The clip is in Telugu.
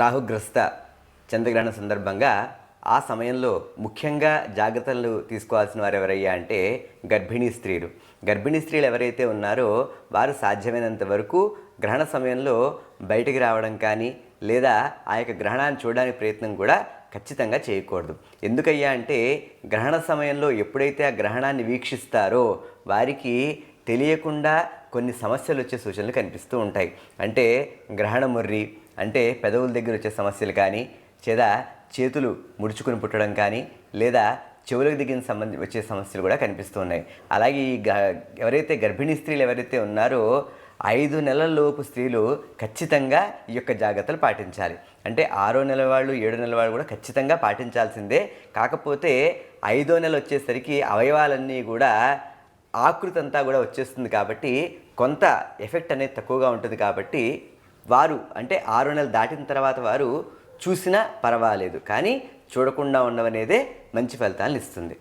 రాహుగ్రస్త చంద్రగ్రహణ సందర్భంగా ఆ సమయంలో ముఖ్యంగా జాగ్రత్తలు తీసుకోవాల్సిన వారు ఎవరయ్యా అంటే గర్భిణీ స్త్రీలు. గర్భిణీ స్త్రీలు ఎవరైతే ఉన్నారో వారు సాధ్యమైనంత వరకు గ్రహణ సమయంలో బయటికి రావడం కానీ లేదా ఆ యొక్క గ్రహణాన్ని చూడడానికి ప్రయత్నం కూడా ఖచ్చితంగా చేయకూడదు. ఎందుకయ్యా అంటే గ్రహణ సమయంలో ఎప్పుడైతే ఆ గ్రహణాన్ని వీక్షిస్తారో వారికి తెలియకుండా కొన్ని సమస్యలు వచ్చే సూచనలు కనిపిస్తూ ఉంటాయి. అంటే గ్రహణ ముర్రి, అంటే పెదవుల దగ్గర వచ్చే సమస్యలు కానీ, లేదా చేతులు ముడుచుకుని పుట్టడం కానీ, లేదా చెవులకు దిగిన వచ్చే సమస్యలు కూడా కనిపిస్తూ ఉన్నాయి. అలాగే ఎవరైతే గర్భిణీ స్త్రీలు ఎవరైతే ఉన్నారో 5 నెలల లోపు స్త్రీలు ఖచ్చితంగా ఈ యొక్క జాగ్రత్తలు పాటించాలి. అంటే 6వ నెల వాళ్ళు 7వ నెల వాళ్ళు కూడా ఖచ్చితంగా పాటించాల్సిందే. కాకపోతే 5వ నెల వచ్చేసరికి అవయవాలన్నీ కూడా ఆకృతి అంతా కూడా వచ్చేస్తుంది కాబట్టి కొంత ఎఫెక్ట్ అనేది తక్కువగా ఉంటుంది. కాబట్టి వారు అంటే 6వ నెల దాటిన తర్వాత వారు చూసినా పర్వాలేదు, కానీ చూడకుండా ఉండవనేదే మంచి ఫలితాలను ఇస్తుంది.